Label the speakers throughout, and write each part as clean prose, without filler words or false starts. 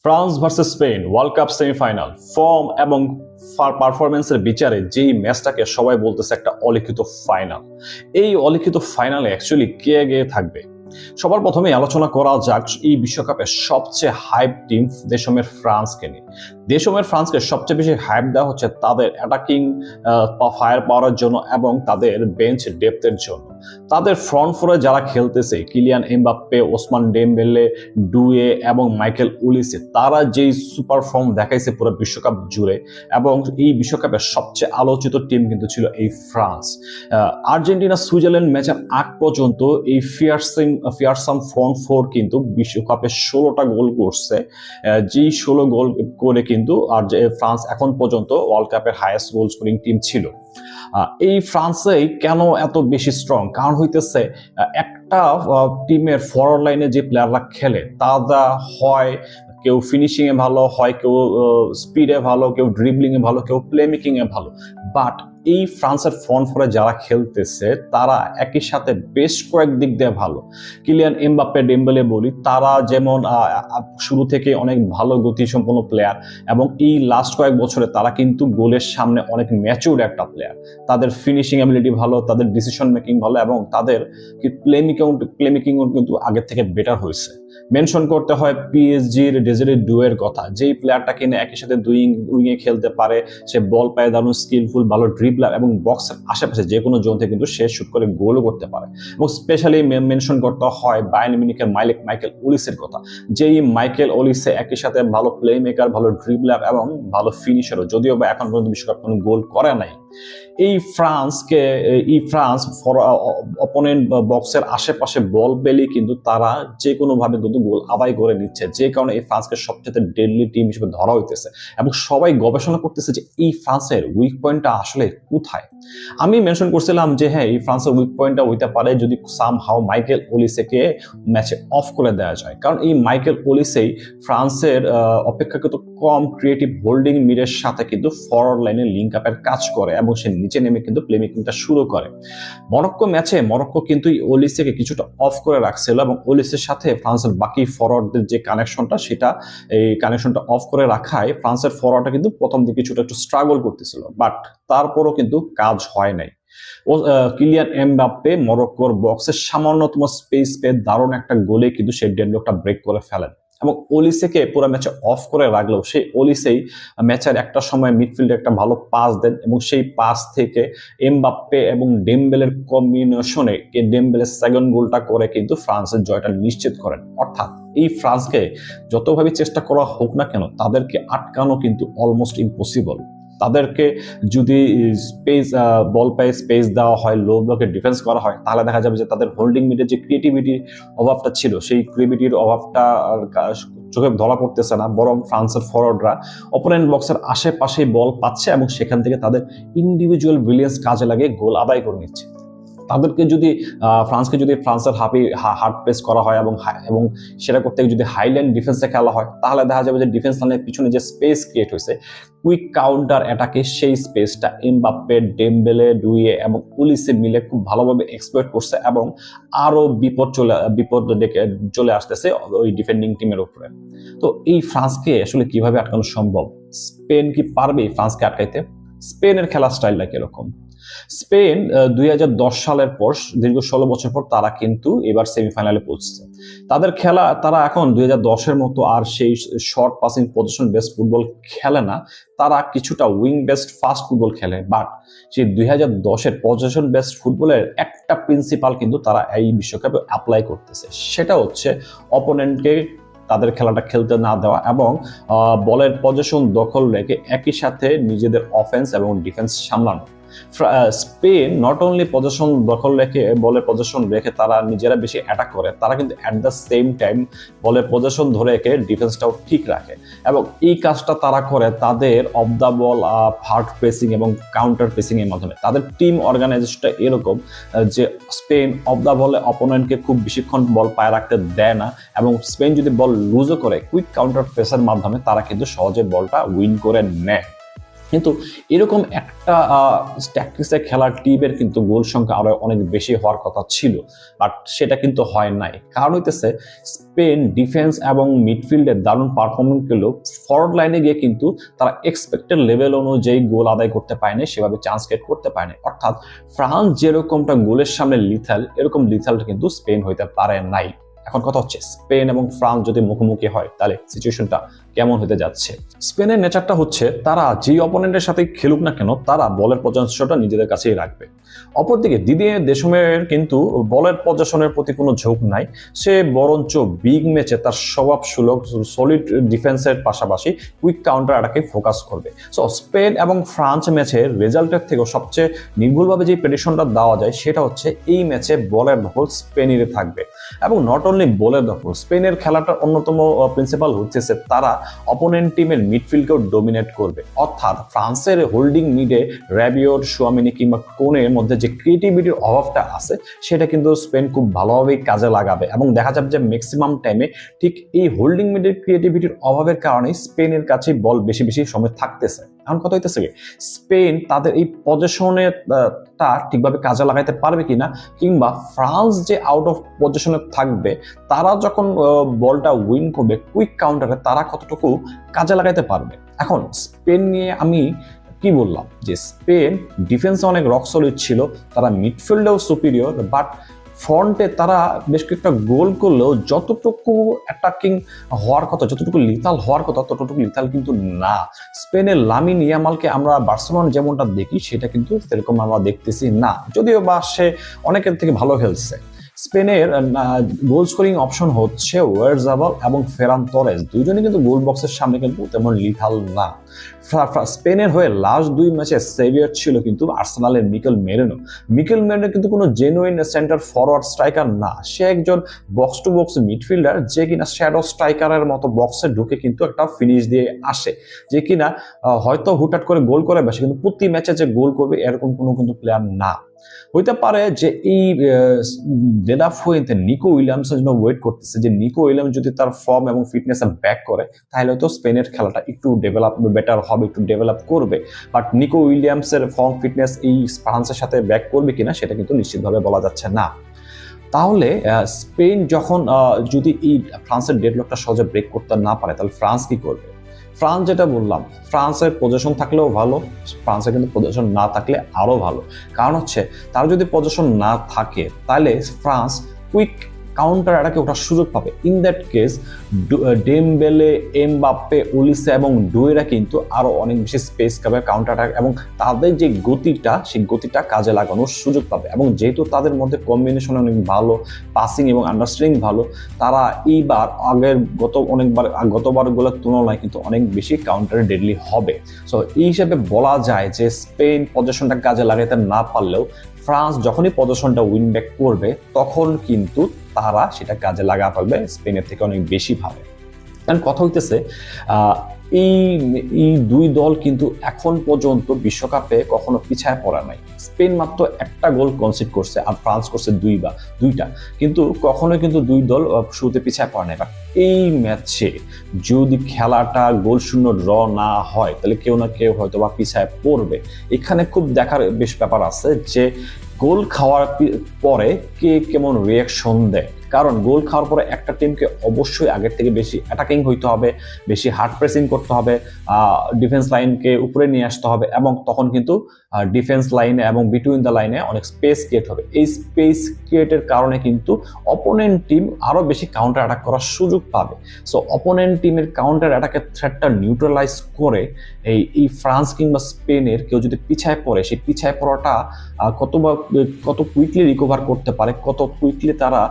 Speaker 1: France versus Spain world cup semifinal form এবং পারফরমেন্সের বিচারে যেই ম্যাচটাকে সবাই বলতেছে একটা অলিখিত ফাইনাল। এই অলিখিত ফাইনালে অ্যাকচুয়ালি কে এগিয়ে থাকবে? সবার প্রথমে আলোচনা করা যাক এই বিশ্বকাপের সবচেয়ে হাইপ টিম দেশমের ফ্রান্সকে নিয়ে। দেশমের ফ্রান্সকে সবচেয়ে বেশি হাইপ দেওয়া হচ্ছে তাদের অ্যাটাকিং ফায়ার পাওয়ারের জন্য এবং তাদের বেঞ্চ ডেপথের জন্য। তাদের ফ্রন্ট ফোরে যারা খেলতেছে কিলিয়ান এমবাপ্পে, ওসমান ডেমবেলে, ডুয়ে এবং মাইকেল ওলিসে, তারা যেই সুপার ফর্ম দেখাইছে পুরো বিশ্বকাপ জুড়ে এবং এই বিশ্বকাপের সবচেয়ে আলোচিত টিম কিন্তু ছিল এই ফ্রান্স। আর্জেন্টিনা সুইজারল্যান্ড ম্যাচের আগ পর্যন্ত এই ফিয়ারসাম ফ্রন্ট ফোর কিন্তু বিশ্বকাপে 16টা গোল করছে। যেই 16 গোল করে কিন্তু ফ্রান্স এখন পর্যন্ত ওয়ার্ল্ড কাপের হাইয়েস্ট গোল স্কোরিং টিম ছিল। এই ফ্রান্সেই কেন এত বেশি স্ট্রং? কারণ হইতেছে একটা টিমের ফরওয়ার্ড লাইনে যে প্লেয়াররা খেলে তারা হয় কেউ ফিনিশিং এ ভালো, হয় কেউ স্পিডে ভালো, কেউ ড্রিবলিং এ ভালো, কেউ প্লে মেকিং এ ভালো। বাট এই ফ্রান্সের ফ্রন্ট ফোরে যারা খেলতেছে তারা একই সাথে বেশ কয়েক দিক দিয়ে ভালো। কিলিয়ান এমবাপ্পে, ডেমবেলে বলি, তারা যেমন শুরু থেকে অনেক ভালো গতিসম্পন্ন প্লেয়ার এবং এই লাস্ট কয়েক বছরে তারা কিন্তু গোলের সামনে অনেক ম্যাচিউর একটা প্লেয়ার। তাদের ফিনিশিং অ্যাবিলিটি ভালো, তাদের ডিসিশন মেকিং ভালো এবং তাদের প্লে মেকিংও কিন্তু আগের থেকে বেটার হয়েছে। মেনশন করতে হয় পিএসজির ডেজেরে ডুয়ের কথা, যেই প্লেয়ারটা কিনে একই সাথে দুই উইংয়ে খেলতে পারে। সে বল পায় দারুণ স্কিলফুল, ভালো ড্রিবলার এবং বক্সের আশেপাশে যে কোনো জোন থেকে কিন্তু সে শুট করে গোলও করতে পারে। এবং স্পেশালি মেনশন করতে হয় বায়ার্ন মিউনিখের মাইকেল ওলিসের কথা, যেই মাইকেল ওলিসে একই সাথে ভালো প্লে মেকার, ভালো ড্রিবলার এবং ভালো ফিনিশারও, যদিও বা এখন পর্যন্ত বিশ্বকাপ কোনো গোল করে নাই। এই ফ্রান্স অপোনেন্ট বক্সের আশেপাশে বল পেলেই কিন্তু তারা যে কোনো ভাবে কিন্তু গোল আদায় করে নিচ্ছে, যে কারণে এই ফ্রান্সকে সবচেয়ে ডেডলি টিম হিসেবে ধরা হইতেছে এবং সবাই গবেষণা করতেছে যে এই ফ্রান্সের উইক পয়েন্টটা আসলে কোথায়। আমি মেনশন করছিলাম যে হ্যাঁ, এই ফ্রান্সের উইক পয়েন্টটা হইতে পারে যদি সামহাও মাইকেল ওলিসেকে ম্যাচে অফ করে দেওয়া যায়, কারণ এই মাইকেল ওলিসেই ফ্রান্সের অপেক্ষাকৃত কম ক্রিয়েটিভ হোল্ডিং মিডের সাথে কিন্তু ফরওয়ার্ড লাইনে লিঙ্ক আপের কাজ করে এবং সে নিচে নেমে কিন্তু প্লে মেকিংটা শুরু করে। মরক্কো কিন্তু এই ওলিসেকে কিছুটা অফ করে রাখছিল এবং ওলিসের সাথে ফ্রান্সের বাকি ফরওয়ার্ডদের যে কানেকশনটা, এই কানেকশনটা অফ করে রাখায় ফ্রান্সের ফরওয়ার্ডটা কিন্তু প্রথম দিকে কিছুটা একটু স্ট্রাগল করতেছিল, বাট তারপরও কিন্তু কাজ হয় নাই। কিলিয়ান এমবাপ্পে মরক্কোর বক্সের সামান্যতম স্পেস পেয়ে দারুণ একটা গোলে কিন্তু সেই ডেডলকটা ব্রেক করে ফেলেন এবং ওলিসেকে পুরো ম্যাচে অফ করে রাখলেও সেই ওলিসেই ম্যাচের একটা সময় মিডফিল্ডে একটা ভালো পাস দেন এবং সেই পাস থেকে এমবাপ্পে এবং ডেমবেলের কম্বিনেশনে ডেমবেলের সেকেন্ড গোলটা করে কিন্তু ফ্রান্সের জয়টা নিশ্চিত করেন। অর্থাৎ এই ফ্রান্সকে যতভাবে চেষ্টা করা হোক না কেন, তাদেরকে আটকানো কিন্তু অলমোস্ট ইম্পসিবল। তাদেরকে যদি বল পায়ে স্পেস দেওয়া হয়, লো ব্লকে ডিফেন্স করা হয়, তাহলে দেখা যাবে যে তাদের হোল্ডিং মিডের যে ক্রিয়েটিভিটির অভাবটা ছিল, সেই ক্রিয়েটিভিটির অভাবটা চোখে ধরা পড়তেছে না, বরং ফ্রান্সের ফরওয়ার্ডরা অপোনেন্ট বক্সের আশেপাশেই বল পাচ্ছে এবং সেখান থেকে তাদের ইন্ডিভিজুয়াল ব্রিলিয়েন্স কাজে লাগে গোল আদায় করে নিচ্ছে। তাদেরকে যদি ফ্রান্সের হার্ড প্রেস করা হয় এবং সেটা করতে যদি হাইল্যান্ড ডিফেন্সে খেলা হয়, তাহলে দেখা যাবে যে ডিফেন্স লাইনের পিছনে যে স্পেস ক্রিয়েট হয়েছে কুইক কাউন্টার অ্যাটাকে, সেই স্পেসটা এমবাপ্পে, ডেমবেলে, ডুয়ে এবং ওলিসে মিলে খুব ভালোভাবে এক্সপ্লয়েট করছে এবং আরো বিপদ ডেকে চলে আসতেছে ওই ডিফেন্ডিং টিমের উপরে। তো এই ফ্রান্সকে আসলে কিভাবে আটকানো সম্ভব? স্পেন কি পারবে এই ফ্রান্সকে আটকাইতে? স্পেনের খেলার স্টাইলটা কিরকম? স্পেন 2010 সালের পর দীর্ঘ 16 বছর পর তারা কিন্তু এবার সেমিফাইনালে পৌঁছেছে। তাদের খেলা, তারা এখন 2010-এর মতো আর সেই short passing position based football খেলে না, তারা কিছুটা উইং বেসড ফাস্ট ফুটবল খেলে। বাট সেই 2010-এর পজিশন বেসড ফুটবলের একটা প্রিন্সিপাল কিন্তু তারা এই বিশ্বকাপে অ্যাপ্লাই করতেছে, সেটা হচ্ছে অপোনেন্টকে তাদের খেলাটা খেলতে না দেওয়া এবং বলের পজিশন দখল রেখে একই সাথে নিজেদের অফেন্স এবং ডিফেন্স সামলানো। স্পেন নট অনলি পজিশন দখল রেখে বলের পজিশন রেখে তারা নিজেরা বেশি অ্যাটাক করে, তারা কিন্তু অ্যাট দ্য সেম টাইম বলের পজিশন ধরে রেখে ডিফেন্সটাও ঠিক রাখে এবং এই কাজটা তারা করে তাদের of the ball hard pressing এবং কাউন্টার প্রেসিং এর মাধ্যমে। তাদের টিম অর্গানাইজেশনটা এরকম যে স্পেন অফ দ্য বলে অপোনেন্টকে খুব বেশিক্ষণ বল পায়ে রাখতে দেয় না এবং স্পেন যদি বল লুজও করে কুইক কাউন্টার প্রেসের মাধ্যমে তারা কিন্তু সহজে বলটা উইন করে নেয়। কিন্তু এরকম একটা ট্যাকটিক্সে খেলার টিমের কিন্তু গোল সংখ্যা আরো অনেক বেশি হওয়ার কথা ছিল, বাট সেটা কিন্তু হয় নাই। কারণ হইতেছে স্পেন ডিফেন্স এবং মিডফিল্ডে দারুণ পারফরমেন্স করলেও ফরওয়ার্ড লাইনে গিয়ে কিন্তু তারা এক্সপেক্টেড লেভেল অনুযায়ী গোল আদায় করতে পারেনি, সেভাবে চান্স ক্রিয়েট করতে পারেনি। অর্থাৎ ফ্রান্স যেরকমটা গোলের সামনে লিথাল, এরকম লিথালটা কিন্তু স্পেন হইতে পারে নাই। এখন কথা হচ্ছে স্পেন এবং ফ্রান্স যদি মুখোমুখি হয় তাহলে সিচুয়েশনটা কেমন হতে যাচ্ছে। স্পেনের নেচারটা হচ্ছে তারা যে অপোনেন্টের সাথে খেলুক না কেন তারা বলের পজিশনটা নিজেদের কাছেই রাখবে। অপরদিকে দিদিয়ে দেশমের কিন্তু বলের পজিশনের প্রতি কোনো ঝোঁক নাই, সে বরঞ্চ বিগ ম্যাচে তার স্বভাব সুলভ সলিড ডিফেন্সের পাশাপাশি কুইক কাউন্টার অ্যাটাকে ফোকাস করবে। সো স্পেন এবং ফ্রান্স ম্যাচের রেজাল্টের থেকেও সবচেয়ে নির্ভুলভাবে যে প্রেডিকশনটা দেওয়া যায় সেটা হচ্ছে এই ম্যাচে বলের দখল স্পেনেরই থাকবে। এবং নট অনলি বলের দখল, স্পেনের খেলাটার অন্যতম প্রিন্সিপাল হচ্ছে তারা অপোনেন্ট টিমের মিডফিল্ডকেও ডোমিনেট করবে। অর্থাৎ ফ্রান্সের হোল্ডিং মিডে র্যাবিওট, শুয়ামিনি কিংবা কোনের মধ্যে যে ক্রিয়েটিভিটির অভাবটা আছে সেটা কিন্তু স্পেন খুব ভালোভাবেই কাজে লাগাবে। এবং দেখা যাবে যে ম্যাক্সিমাম টাইমে ঠিক এই হোল্ডিং মিডের ক্রিয়েটিভিটির অভাবের কারণে স্পেনের কাছে বল বেশি বেশি সময় থাকতেছে। এখন কথা হইতেছে কি স্পেন তাদের এই পজিশনেরটা ঠিকভাবে কাজে লাগাইতে পারবে কিনা, কিংবা ফ্রান্স যে আউট অফ পজিশনে থাকবে তারা যখন বলটা উইন করবে কুইক কাউন্টারে তারা কতটুকু কাজে লাগাইতে পারবে। এখন স্পেন নিয়ে আমি কি বললাম যে স্পেন ডিফেন্সে অনেক রক সলিড ছিল, তারা মিডফিল্ডেও সুপিরিয়র, বাট ফ্রন্টে তারা বেশ কয়েকটা গোল করলেও যতটুকু অ্যাটাকিং হওয়ার কথা, যতটুকু লিথাল হওয়ার কথা ততটুকু লিথাল কিন্তু না। স্পেনের লামিন ইয়ামালকে আমরা বার্সেলোনা যেমনটা দেখি সেটা কিন্তু সেরকম আমরা দেখতেছি না, যদিও বা সে অনেকের থেকে ভালো খেলছে। স্পেনের গোল স্কোরিং অপশন হচ্ছে ওয়েরজাবাল এবং ফেরান তোরেস, দুইজনই কিন্তু গোল বক্সের সামনে কিন্তু তেমন লিথাল না। স্পেনের হয়ে লাস্ট দুই ম্যাচে সেভিয়ার ছিল কিন্তু আর্সেনালের মিকেল মেরিনো। মিকেল মেরিনো কিন্তু কোনো জেনুইন সেন্টার ফরওয়ার্ড স্ট্রাইকার না, সে একজন বক্স টু বক্স মিডফিল্ডার যে কিনা শ্যাডো স্ট্রাইকারের মতো বক্সে ঢুকে কিন্তু একটা ফিনিশ দিয়ে আসে, যে কিনা হয়তো হুটহাট করে গোল করে বসে, কিন্তু প্রতি ম্যাচে যে গোল করবে এরকম কোনো কিন্তু প্লেয়ার না। হইতে পারে যে এই ডেলাফুয়েন্তে নিকো উইলিয়ামসের জন্য ওয়েট করতেছে, যে নিকো উইলিয়ামস যদি তার ফর্ম এবং ফিটনেসে ব্যাক করে তাহলে হয়তো স্পেনের খেলাটা একটু বেটার হবে, একটু ডেভেলপ করবে। বাট নিকো উইলিয়ামসের ফর্ম ফিটনেস এই ফ্রান্সের সাথে ব্যাক করবে কিনা সেটা কিন্তু নিশ্চিতভাবে বলা যাচ্ছে না। তাহলে স্পেন যখন যদি এই ফ্রান্সের ডেডলকটা সহজে ব্রেক করতে না পারে তাহলে ফ্রান্স কি করবে? ফ্রান্স যেটা বললাম, ফ্রান্সের পজিশন থাকলেও ভালো, ফ্রান্সের কিন্তু পজিশন না থাকলে আরো ভালো। কারণ হচ্ছে তার যদি পজিশন না থাকে তাহলে ফ্রান্স কুইক কাউন্টার অ্যাটাকে ওঠার সুযোগ পাবে। In that case ডেমবেলে, Mbappe, Olise এবং ডুয়েরা কিন্তু আরো অনেক বেশি স্পেস পাবে কাউন্টার অ্যাটাক, এবং তাদের যে গতিটা সেই গতিটা কাজে লাগানোর সুযোগ পাবে। এবং যেহেতু তাদের মধ্যে কম্বিনেশন অনেক ভালো, পাসিং এবং আন্ডারস্ট্যান্ডিং ভালো, তারা এইবার গতবারগুলোর তুলনায় কিন্তু অনেক বেশি কাউন্টারে ডেডলি হবে। সো এই হিসাবে বলা যায় যে স্পেন পজিশনটা কাজে লাগাতে না পারলেও ফ্রান্স যখনই পজিশনটা উইন ব্যাক করবে তখন কিন্তু তারা সেটা কাজে লাগা পারবে স্পেনের থেকে অনেক বেশি ভাবে। কারণ কথা হইতেছে এই দুই দল কিন্তু এখন পর্যন্ত বিশ্বকাপে কখনো পিছায় পড়া নাই। স্পেন মাত্র একটা গোল কনসিড করছে আর ফ্রান্স করছে দুইটা, কিন্তু কখনো কিন্তু দুই দল শুরুতে পিছায় পড়া নাই। বাট এই ম্যাচে যদি খেলাটা গোল শূন্য ড্র না হয় তাহলে কেউ না কেউ হয়তো বা পিছায় পড়বে। এখানে খুব দেখার বেশ ব্যাপার আছে যে গোল খাওয়ার পরে কে কেমন রিয়াকশন দেয়। কারণ গোল খাওয়ার পরে একটা টিমকে অবশ্যই আগের থেকে বেশি অ্যাটাকিং হইতে হবে, বেশি হার্ড প্রেসিং করতে হবে, ডিফেন্স লাইনকে উপরে নিয়ে আসতে হবে, এবং তখন কিন্তু ডিফেন্স লাইনে এবং বিটুইন দ্য লাইনে অনেক স্পেস ক্রিয়েট হবে। এই স্পেস ক্রিয়েটের কারণে কিন্তু অপোনেন্ট টিম আরো বেশি কাউন্টার অ্যাটাক করার সুযোগ পাবে। সো অপোনেন্ট টিমের কাউন্টার অ্যাটাকের থ্রেটটা নিউট্রালাইজ করে এই ফ্রান্স কিংবা স্পেনের কেউ যদি পিছায় পড়ে, সেই পিছায় পড়াটা কত কুইকলি রিকভার করতে পারে, কত কুইকলি তারা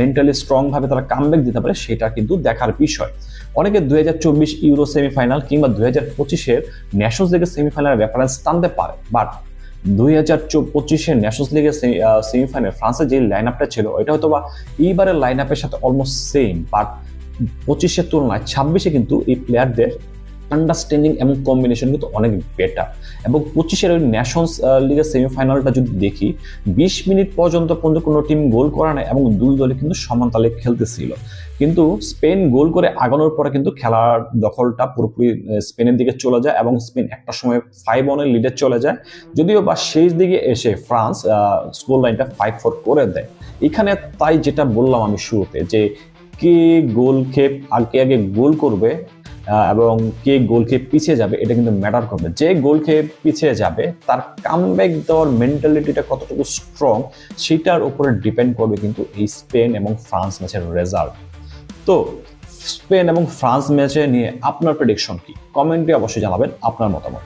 Speaker 1: মেন্টালি স্ট্রং ভাবে তারা কামব্যাক দিতে পারে, সেটা কিন্তু দেখার বিষয়। অনেকে 2024 ইউরো সেমিফাইনাল কিংবা 2025 ন্যাশনস লিগের সেমিফাইনালের রেফারেন্স টানতে পারে, বাট 2025 ন্যাশনস লিগের সেমিফাইনাল ফ্রান্সের যে লাইন আপটা ছিল ওইটা হয়তো বা এইবারের লাইন আপের সাথে অলমোস্ট সেম, বাট 25 তুলনায় 26 কিন্তু এই প্লেয়ারদের আন্ডারস্ট্যান্ডিং এবং কম্বিনেশন কিন্তু অনেক বেটার। এবং 25 ওই ন্যাশনস লিগের সেমিফাইনালটা যদি দেখি 20 মিনিট পর্যন্ত কোনো টিম গোল করা নেই এবং দুই দলে কিন্তু সমান তালে খেলতেছিল। কিন্তু স্পেন গোল করে আগানোর পরে কিন্তু খেলার দখলটা পুরোপুরি স্পেনের দিকে চলে যায় এবং স্পেন একটা সময় 5-1 লিডে চলে যায়। যদিও বা শেষ দিকে এসে ফ্রান্স স্কোর লাইনটা 5-4 করে দেয়। এখানে তাই যেটা বললাম আমি শুরুতে, যে কে গোল খেয়ে আগে গোল করবে এবং কে গোল খেয়ে পিছিয়ে যাবে এটা কিন্তু ম্যাটার করবে। যে গোল খেয়ে পিছিয়ে যাবে তার কামব্যাক দেওয়ার মেন্টালিটিটা কতটুকু স্ট্রং সেটার উপরে ডিপেন্ড করবে কিন্তু এই স্পেন এবং ফ্রান্স ম্যাচের রেজাল্ট। তো স্পেন এবং ফ্রান্স ম্যাচে নিয়ে আপনার প্রেডিকশন কি? কমেন্টে অবশ্যই জানাবেন আপনার মতামত।